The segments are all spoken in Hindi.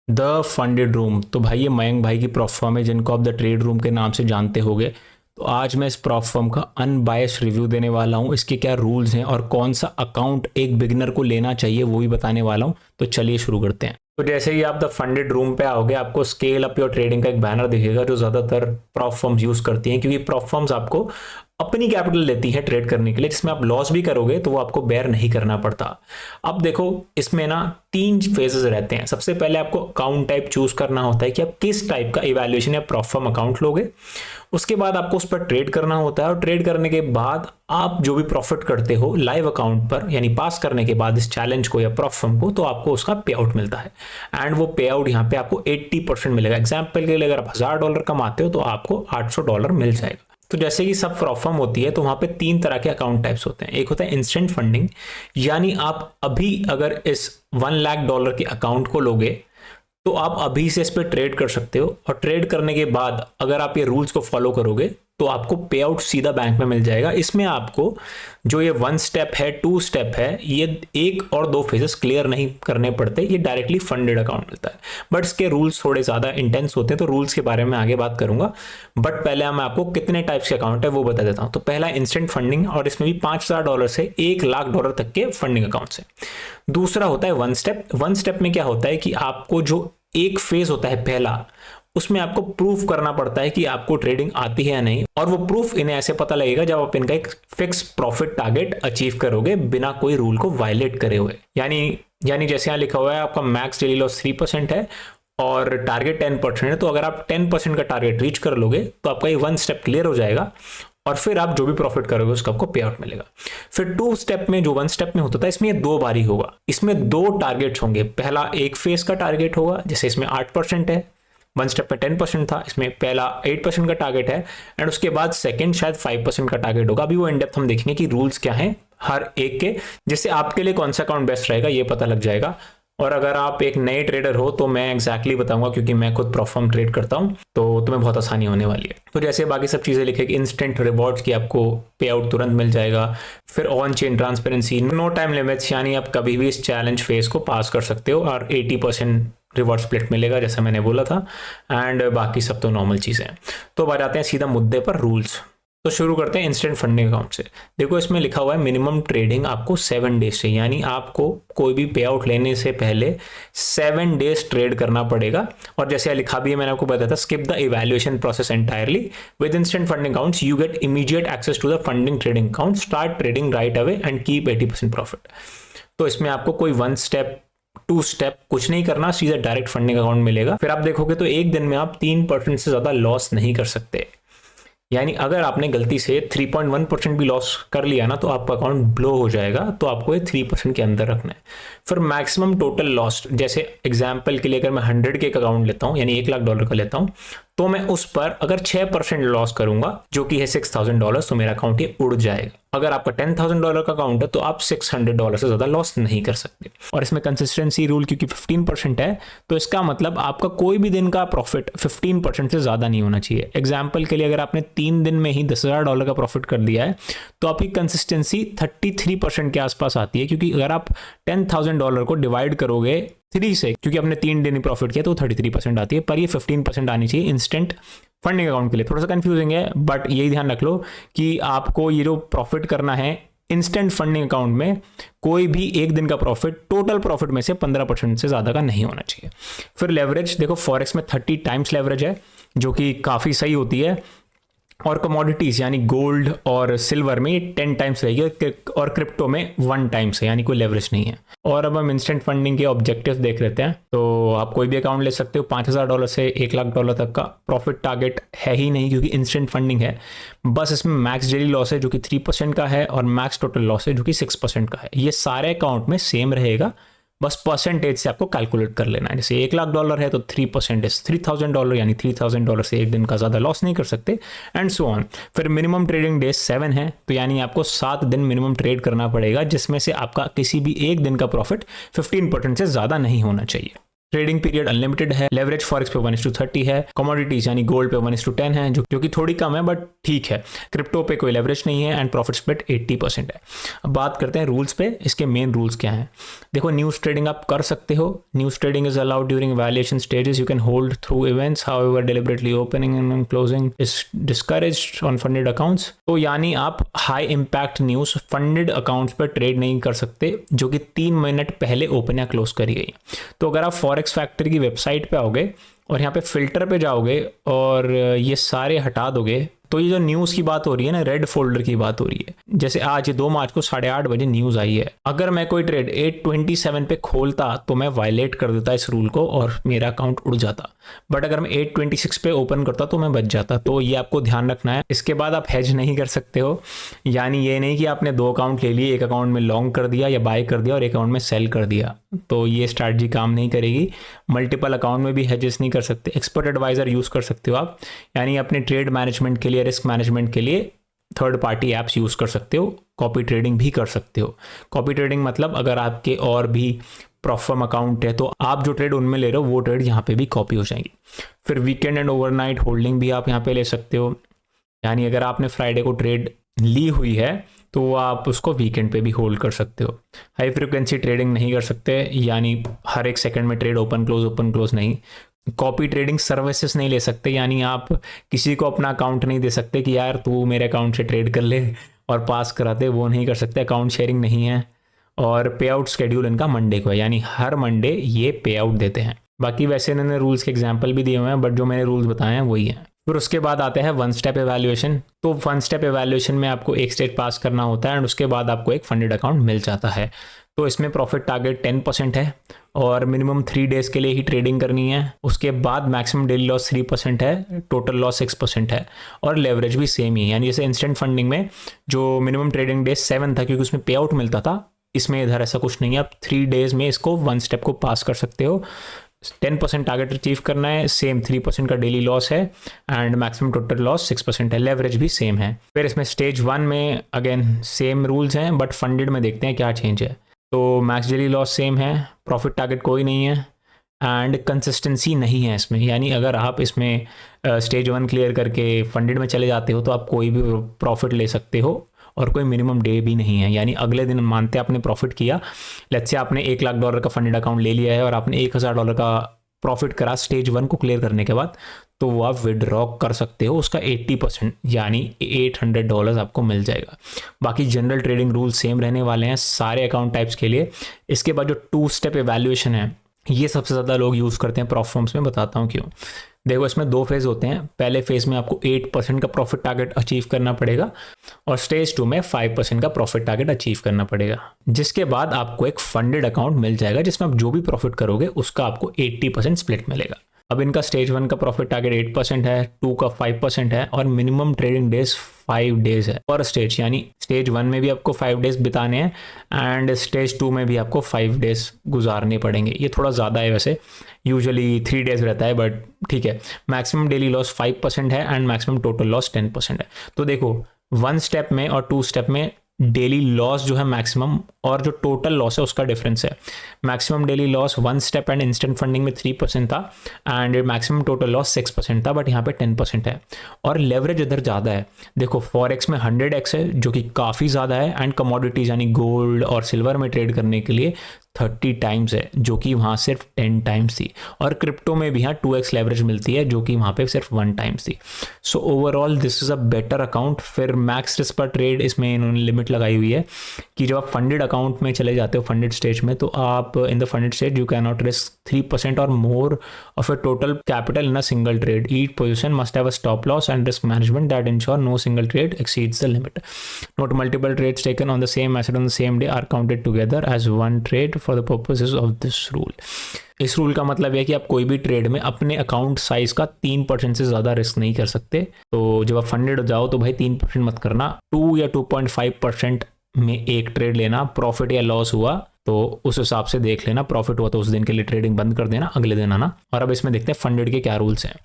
The funded room. तो भाई ये मयंक भाई की प्रॉप फर्म है जिनको आप द ट्रेड रूम के नाम से जानते होंगे। तो आज मैं इस प्रॉप फर्म का अनबायस्ड रिव्यू देने वाला हूँ, इसके क्या रूल्स हैं और कौन सा अकाउंट एक बिगिनर को लेना चाहिए वो भी बताने वाला हूँ। तो चलिए शुरू करते हैं। तो जैसे ही आप द फंडेड रूम पे आओगे आपको स्केल अप योर ट्रेडिंग का एक बैनर दिखेगा जो ज़्यादातर प्रॉप फर्म्स यूज़ करती हैं, क्योंकि प्रॉप फर्म्स आपको अपनी कैपिटल लेती है ट्रेड करने के लिए, जिसमें आप लॉस भी करोगे तो वो आपको बेयर नहीं करना पड़ता। अब देखो इसमें ना 3 फेजेस रहते हैं। सबसे पहले आपको अकाउंट टाइप चूज करना होता है कि आप किस टाइप का इवैल्यूएशन या प्रॉप फर्म अकाउंट लोगे। उसके बाद आपको उस पर ट्रेड करना होता है और ट्रेड करने के बाद आप जो भी प्रॉफिट करते हो लाइव अकाउंट पर, यानी पास करने के बाद इस चैलेंज को या प्रॉप फर्म को, तो आपको उसका पे आउट मिलता है। एंड वो पे आउट यहाँ पे आपको 80% मिलेगा। एग्जाम्पल के लिए अगर आप $1000 कमाते हो तो आपको $800 मिल जाएगा। तो जैसे कि सब प्रॉप फर्म होती है तो वहां पे 3 तरह के अकाउंट टाइप्स होते हैं। एक होता है इंस्टेंट फंडिंग, यानी आप अभी अगर इस $1 लाख के अकाउंट को लोगे तो आप अभी से इस पर ट्रेड कर सकते हो, और ट्रेड करने के बाद अगर आप ये रूल्स को फॉलो करोगे तो आपको पे आउट सीधा बैंक में मिल जाएगा। इसमें आपको जो ये 1 स्टेप है, 2 स्टेप है, ये 1 और 2 फेजेस क्लियर नहीं करने पड़ते, ये डायरेक्टली फंडेड अकाउंट मिलता है। बट इसके रूल्स थोड़े ज़्यादा इंटेंस होते हैं, तो रूल्स के बारे में आगे बात करूंगा। बट पहले मैं आपको कितने टाइप्स के अकाउंट है वो बता देता हूँ। तो पहला इंस्टेंट फंडिंग, और इसमें भी $5000 से $1 लाख तक के फंडिंग अकाउंट्स है। दूसरा होता है 1 स्टेप। 1 स्टेप में क्या होता है कि आपको जो एक फेज होता है पहला, उसमें आपको प्रूफ करना पड़ता है कि आपको ट्रेडिंग आती है या नहीं, और वो प्रूफ इन्हें ऐसे पता लगेगा जब आप इनका एक फिक्स प्रॉफिट टारगेट अचीव करोगे बिना कोई रूल को वायलेट करे हुए। यानी जैसे यहाँ लिखा हुआ है आपका मैक्स डेली लॉस 3% है और टारगेट 10% है, तो अगर आप 10% का टारगेट रीच कर लोगे तो आपका ये 1 स्टेप क्लियर हो जाएगा और फिर आप जो भी प्रॉफिट करोगे उसका आपको पे आउट मिलेगा। फिर 2 स्टेप में, जो 1 स्टेप में होता था, इसमें 2 बारी होगा। इसमें 2 टारगेट्स होंगे। पहला एक फेज का टारगेट होगा, जैसे इसमें 8% है, 1 स्टेप में 10% था, इसमें पहला 8% का टारगेट है, एंड उसके बाद सेकंड शायद 5% का टारगेट होगा। अभी वो इन डेप्थ हम देखेंगे कि रूल्स क्या हैं हर एक के, जिससे आपके लिए कौन सा अकाउंट बेस्ट रहेगा ये पता लग जाएगा। और अगर आप एक नए ट्रेडर हो तो मैं एग्जैक्टली बताऊंगा, क्योंकि मैं खुद प्रॉप फर्म ट्रेड करता हूं, तो तुम्हें बहुत आसानी होने वाली है। तो जैसे बाकी सब चीज़ें लिखेगी, इंस्टेंट रिवॉर्ड्स की आपको पे आउट तुरंत मिल जाएगा। फिर on chain transparency, no time limits, यानी आप कभी भी इस चैलेंज फेज को पास कर सकते हो, और 80% रिवॉर्ड स्प्लिट मिलेगा जैसा मैंने बोला था। एंड बाकी सब तो नॉर्मल चीज़ें हैं। तो अब आ जाते हैं सीधा मुद्दे पर, रूल्स। तो शुरू करते हैं इंस्टेंट फंडिंग अकाउंट से। देखो इसमें लिखा हुआ है मिनिमम ट्रेडिंग आपको 7 डेज से, यानी आपको कोई भी पे आउट लेने से पहले 7 डेज ट्रेड करना पड़ेगा। और जैसे लिखा भी है, मैंने आपको बताया था, skip the evaluation process entirely. With instant funding accounts you get immediate access to the funding trading account, start trading right away and keep 80% profit. तो इसमें आपको कोई 1 स्टेप 2 स्टेप कुछ नहीं करना, सीधा डायरेक्ट फंडिंग अकाउंट मिलेगा। फिर आप देखोगे तो एक दिन में आप 3% से ज्यादा लॉस नहीं कर सकते। यानी अगर आपने गलती से 3.1% भी लॉस कर लिया ना तो आपका अकाउंट ब्लो हो जाएगा, तो आपको ये 3% के अंदर रखना है। फिर मैक्सिमम टोटल लॉस, जैसे एग्जांपल के लिए अगर मैं 100 के अकाउंट लेता हूँ, यानी $1 लाख का लेता हूँ, तो मैं उस पर अगर 6% लॉस करूंगा जो कि है $6000, तो मेरा अकाउंट ये उड़ जाएगा। अगर आपका $10,000 का अकाउंट है तो आप $600 से ज्यादा लॉस नहीं कर सकते। और इसमें कंसिस्टेंसी रूल क्योंकि 15% है, तो इसका मतलब आपका कोई भी दिन का प्रॉफिट 15% से ज्यादा नहीं होना चाहिए। एग्जाम्पल के लिए अगर आपने 3 दिन में ही $10,000 का प्रॉफिट कर दिया है तो आपकी कंसिस्टेंसी 33% के आसपास आती है, क्योंकि अगर आप $10,000 को डिवाइड करोगे 3 से, क्योंकि आपने 3 दिन ही प्रॉफिट किया, तो 33% आती है। पर ये 15% आनी चाहिए इंस्टेंट फंडिंग अकाउंट के लिए। थोड़ा सा कंफ्यूजिंग है, बट यही ध्यान रख लो कि आपको ये जो प्रॉफिट करना है इंस्टेंट फंडिंग अकाउंट में, कोई भी एक दिन का प्रॉफिट टोटल प्रॉफिट में से 15% से ज्यादा का नहीं होना चाहिए। फिर लेवरेज, देखो फॉरेक्स में 30 टाइम्स लेवरेज है, जो कि काफी सही होती है, और कमोडिटीज यानी गोल्ड और सिल्वर में 10 टाइम्स रहेगी, और क्रिप्टो में 1 टाइम्स है, यानी कोई लेवरेज नहीं है। और अब हम इंस्टेंट फंडिंग के ऑब्जेक्टिव्स देख लेते हैं। तो आप कोई भी अकाउंट ले सकते हो, $5000 से $1 लाख तक का प्रॉफिट टारगेट है ही नहीं, क्योंकि इंस्टेंट फंडिंग है। बस इसमें मैक्स डेली लॉस है जो कि 3% का है, और मैक्स टोटल लॉस है जो कि 6% का है। ये सारे अकाउंट में सेम रहेगा, बस परसेंटेज से आपको कैलकुलेट कर लेना है। जैसे $1 लाख है तो 3% $3000, यानी $3000 से एक दिन का ज़्यादा लॉस नहीं कर सकते, एंड सो ऑन। फिर मिनिमम ट्रेडिंग डेज 7 है, तो यानी आपको 7 दिन मिनिमम ट्रेड करना पड़ेगा, जिसमें से आपका किसी भी एक दिन का प्रॉफिट 15% से ज़्यादा नहीं होना चाहिए। ट्रेडिंग पीरियड अनलिमिटेड है, लेवरेज फॉरेक्स पे 1:30 है, कमोडिटीज यानी गोल्ड पे 1:10 है, जो कि थोड़ी कम है बट ठीक है। क्रिप्टो पे कोई लेवरेज नहीं है एंड प्रॉफिट स्प्लिट 80% है। अब बात करते हैं रूल्स पे, इसके मेन रूल्स क्या हैं। देखो, न्यूज़ ट्रेडिंग आप कर सकते हो, news trading is allowed during valuation stages, you can hold through events, however deliberately opening and closing is discouraged on funded accounts. तो यानी आप high impact news funded accounts पर ट्रेड नहीं कर सकते जो कि 3 मिनट पहले ओपन या क्लोज करी गई। तो अगर आप फॉरेक्स फैक्ट्री की वेबसाइट पे आओगे और यहाँ पे फिल्टर पे जाओगे और ये सारे हटा दोगे, तो ये जो न्यूज़ की बात हो रही है ना, रेड फोल्डर की बात हो रही है। जैसे आज 2 मार्च को 8:30 बजे न्यूज़ आई है, अगर मैं कोई ट्रेड 8:27 पे खोलता तो मैं वायलेट कर देता इस रूल को और मेरा अकाउंट उड़ जाता। बट अगर मैं 8:26 पे ओपन करता तो मैं बच जाता। तो ये आपको ध्यान रखना है। इसके बाद आप हेज नहीं कर सकते हो, यानी ये नहीं कि आपने 2 अकाउंट ले लिए, एक अकाउंट में लॉन्ग कर दिया या बाय कर दिया और एक अकाउंट में सेल कर दिया, तो ये स्ट्रैटेजी काम नहीं करेगी। मल्टीपल अकाउंट में भी हेजेस नहीं कर सकते। एक्सपर्ट एडवाइजर यूज़ कर सकते हो आप, यानी अपने ट्रेड मैनेजमेंट के लिए, रिस्क मैनेजमेंट के लिए थर्ड पार्टी ऐप्स यूज़ कर सकते हो। कॉपी ट्रेडिंग भी कर सकते हो। कॉपी ट्रेडिंग मतलब अगर आपके और भी प्रॉफर्म अकाउंट है तो आप जो ट्रेड उनमें ले रहे हो वो ट्रेड यहाँ पे भी कॉपी हो जाएंगी। फिर वीकेंड एंड ओवरनाइट होल्डिंग भी आप यहाँ पे ले सकते हो, यानी अगर आपने फ्राइडे को ट्रेड ली हुई है तो आप उसको वीकेंड पे भी होल्ड कर सकते हो। हाई फ्रिक्वेंसी ट्रेडिंग नहीं कर सकते, यानी हर एक सेकंड में ट्रेड ओपन क्लोज नहीं। कॉपी ट्रेडिंग सर्विसेज नहीं ले सकते, यानी आप किसी को अपना अकाउंट नहीं दे सकते कि यार तू मेरे अकाउंट से ट्रेड कर ले और पास कराते, वो नहीं कर सकते। अकाउंट शेयरिंग नहीं है। और पे आउट शेड्यूल इनका मंडे को है, यानी हर मंडे ये पे आउट देते हैं। बाकी वैसे इन्होंने रूल्स के एग्जाम्पल भी दिए हुए हैं, बट जो मैंने रूल्स बताए हैं वही हैं। फिर उसके बाद आता है 1 स्टेप एवैल्यूएशन। तो 1 स्टेप एवैल्यूएशन में आपको एक स्टेज पास करना होता है एंड उसके बाद आपको एक फंडेड अकाउंट मिल जाता है। तो इसमें प्रॉफिट टारगेट 10% है और मिनिमम 3 डेज के लिए ही ट्रेडिंग करनी है। उसके बाद मैक्सिमम डेली लॉस 3% है, टोटल लॉस 6% है और लेवरेज भी सेम ही है। यानी जैसे इंस्टेंट फंडिंग में जो मिनिमम ट्रेडिंग डेज 7 था क्योंकि उसमें पे आउट मिलता था, इसमें इधर ऐसा कुछ नहीं है। आप 3 डेज में इसको 1 स्टेप को पास कर सकते हो। 10% टारगेट अचीव करना है, सेम 3% का डेली लॉस है एंड मैक्सिमम टोटल लॉस 6% है। लेवरेज भी सेम है। फिर इसमें स्टेज 1 में अगेन सेम रूल्स हैं, बट फंडेड में देखते हैं क्या चेंज है। तो मैक्स डेली लॉस सेम है, प्रॉफिट टारगेट कोई नहीं है एंड कंसिस्टेंसी नहीं है इसमें। यानी अगर आप इसमें स्टेज 1 क्लियर करके फंडेड में चले जाते हो तो आप कोई भी प्रॉफिट ले सकते हो और कोई मिनिमम डे भी नहीं है। यानी अगले दिन मानते आपने प्रॉफिट किया, लेट्स से आपने $1 लाख का फंडेड अकाउंट ले लिया है और आपने $1000 का प्रॉफिट करा स्टेज 1 को क्लियर करने के बाद, तो वो आप विड्रॉ कर सकते हो। उसका 80% यानी $800 आपको मिल जाएगा। बाकी जनरल ट्रेडिंग रूल सेम रहने वाले हैं सारे अकाउंट टाइप्स के लिए। इसके बाद जो 2 स्टेप एवैल्यूएशन है ये सबसे ज़्यादा लोग यूज़ करते हैं प्रॉफ फॉर्म्स में, बताता हूँ क्यों। देखो, इसमें 2 फेज़ होते हैं। पहले फेज़ में आपको 8% का प्रॉफिट टारगेट अचीव करना पड़ेगा और स्टेज 2 में 5% का प्रॉफिट टारगेट अचीव करना पड़ेगा, जिसके बाद आपको एक फंडेड अकाउंट मिल जाएगा जिसमें आप जो भी प्रॉफिट करोगे उसका आपको 80% स्प्लिट मिलेगा। अब इनका स्टेज 1 का प्रॉफिट टारगेट 8% है, 2 का 5% है और मिनिमम ट्रेडिंग डेज 5 डेज है पर स्टेज। यानी स्टेज 1 में भी आपको 5 डेज बिताने हैं एंड स्टेज 2 में भी आपको 5 डेज गुजारने पड़ेंगे। ये थोड़ा ज़्यादा है, वैसे यूजुअली 3 डेज रहता है, बट ठीक है। मैक्सिमम डेली लॉस 5% है एंड मैक्सिमम टोटल लॉस 10% है। तो देखो, 1 स्टेप में और 2 स्टेप में डेली लॉस जो है मैक्सिमम और जो टोटल लॉस है उसका डिफरेंस है। Maximum daily loss 1 step and instant funding में 3% था एंड मैक्सिमम टोटल लॉस 6% था, बट यहाँ पे 10% है। और लेवरेज इधर ज़्यादा है। देखो, फॉरेक्स में 100x है जो कि काफ़ी ज़्यादा है एंड कमोडिटीज़ यानी गोल्ड और सिल्वर में ट्रेड करने के लिए 30 टाइम्स है जो कि वहाँ सिर्फ 10 टाइम्स थी। और क्रिप्टो में भी यहाँ 2x लेवरेज मिलती है जो कि वहाँ पे सिर्फ 1 टाइम्स थी। So overall this is a better account. फिर मैक्स रिस्क पर ट्रेड इसमें इन्होंने लिमिट लगाई हुई है कि जब आप फंडेड अकाउंट में चले जाते हो, फंडेड स्टेज में, तो आप in the funded stage you can not risk 3% और more of a total capital in a single trade. Each position must have a stop loss and risk management that ensure no single trade exceeds the limit. Note multiple trades taken on the same asset on the same day are counted together as one trade for the purposes of this rule. इस रूल का मतलब है कि आप कोई भी ट्रेड में अपने अकाउंट साइज का 3% से ज़्यादा रिस्क नहीं कर सकते। तो जब आप फंडेड हो जाओ तो भाई 3% मत करना, 2 या 2.5% में एक ट्रेड लेना। प्रॉफिट या लॉस हुआ तो उस हिसाब से देख लेना, प्रॉफिट हुआ तो उस दिन के लिए ट्रेडिंग बंद कर देना, अगले दिन आना। और अब इसमें देखते हैं फंडेड के क्या रूल्स हैं।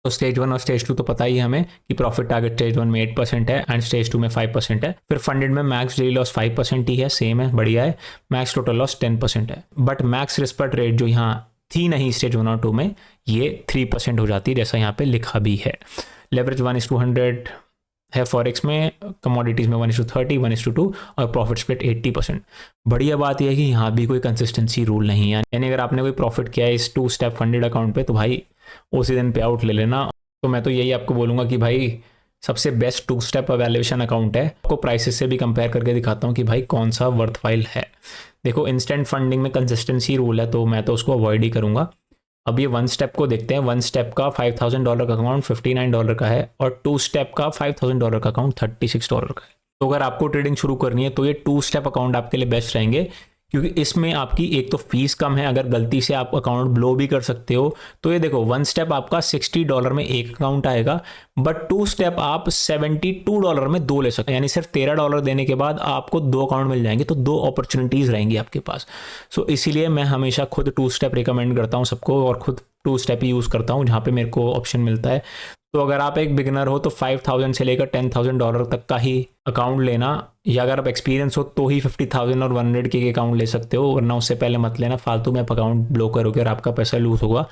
तो स्टेज 1 और स्टेज 2 तो पता ही है हमें कि प्रॉफिट टारगेट स्टेज 1 में 8% है एंड स्टेज 2 में 5% है। फिर फंडेड में मैक्स डेली लॉस 5% ही है, सेम है, बढ़िया है। मैक्स टोटल लॉस 10% है। बट मैक्स रिस्क पर ट्रेड जो यहाँ थी नहीं स्टेज 1 और 2 में, ये 3% हो जाती है, जैसा यहाँ पे लिखा भी है। लेवरेज 1:100 है फॉरेक्स में, कमोडिटीज़ में 1:30, 1:2 और प्रॉफिट स्प्लिट 80%। बढ़िया बात यह है कि यहाँ भी कोई कंसिस्टेंसी रूल नहीं है, यानी अगर आपने कोई प्रॉफिट किया है इस 2 स्टेप फंडेड अकाउंट पे तो भाई उसी दिन पे आउट ले लेना। तो मैं तो यही आपको बोलूँगा कि भाई सबसे बेस्ट 2 स्टेप वैल्यूएशन अकाउंट है। आपको प्राइसेस से भी कंपेयर करके दिखाता हूँ कि भाई कौन सा वर्थवाइल है। देखो इंस्टेंट फंडिंग में कंसिस्टेंसी रूल है तो मैं तो उसको अवॉइड ही करूँगा। अब ये 1 स्टेप को देखते हैं। 1 स्टेप का $5,000 का अकाउंट $59 का है और 2 स्टेप का $5,000 का अकाउंट $36 का है। तो अगर आपको ट्रेडिंग शुरू करनी है तो ये 2 स्टेप अकाउंट आपके लिए बेस्ट रहेंगे, क्योंकि इसमें आपकी एक तो फीस कम है, अगर गलती से आप अकाउंट ब्लो भी कर सकते हो तो ये देखो 1 स्टेप आपका $60 में एक अकाउंट आएगा, बट 2 स्टेप आप $72 में 2 ले सकते हैं, यानी सिर्फ $13 देने के बाद आपको 2 अकाउंट मिल जाएंगे, तो 2 अपॉर्चुनिटीज़ रहेंगी आपके पास। सो इसीलिए मैं हमेशा खुद 2 स्टेप रिकमेंड करता हूँ सबको, और खुद 2 स्टेप ही यूज़ करता हूँ जहाँ पे मेरे को ऑप्शन मिलता है। तो अगर आप एक बिगिनर हो तो 5,000 से लेकर $10,000 तक का ही अकाउंट लेना, या अगर आप एक्सपीरियंस हो तो ही 50,000 और 100 के अकाउंट ले सकते हो, वरना उससे पहले मत लेना, फालतू में आप अकाउंट ब्लॉक करोगे और आपका पैसा लूज होगा।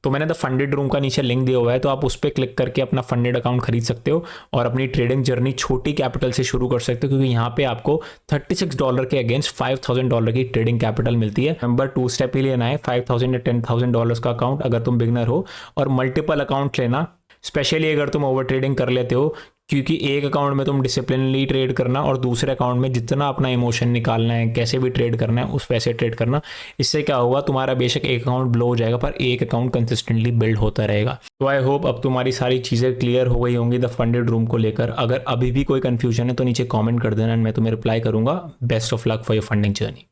तो मैंने द फंडेड रूम का नीचे लिंक दिया हुआ है, तो आप उस पर क्लिक करके अपना फंडेड अकाउंट खरीद सकते हो और अपनी ट्रेडिंग जर्नी छोटी कैपिटल से शुरू कर सकते हो, क्योंकि यहाँ पे आपको $36 के अगेंस्ट $5,000 की ट्रेडिंग कैपिटल मिलती है। नंबर 2 स्टेप ही लेना है, $5,000 या $10,000 का अकाउंट अगर तुम बिगनर हो, और मल्टीपल अकाउंट लेना, स्पेशली अगर तुम ओवर ट्रेडिंग कर लेते हो, क्योंकि एक अकाउंट में तुम डिसिप्लिनली ट्रेड करना और दूसरे अकाउंट में जितना अपना इमोशन निकालना है, कैसे भी ट्रेड करना है उस वैसे ट्रेड करना। इससे क्या होगा, तुम्हारा बेशक एक अकाउंट ब्लो हो जाएगा पर एक अकाउंट कंसिस्टेंटली बिल्ड होता रहेगा। तो आई होप अब तुम्हारी सारी चीज़ें क्लियर हो गई होंगी द फंडेड रूम को लेकर। अगर अभी भी कोई कंफ्यूजन है तो नीचे कॉमेंट कर देना, मैं तुम्हें रिप्लाई करूंगा। Best of luck for your funding journey.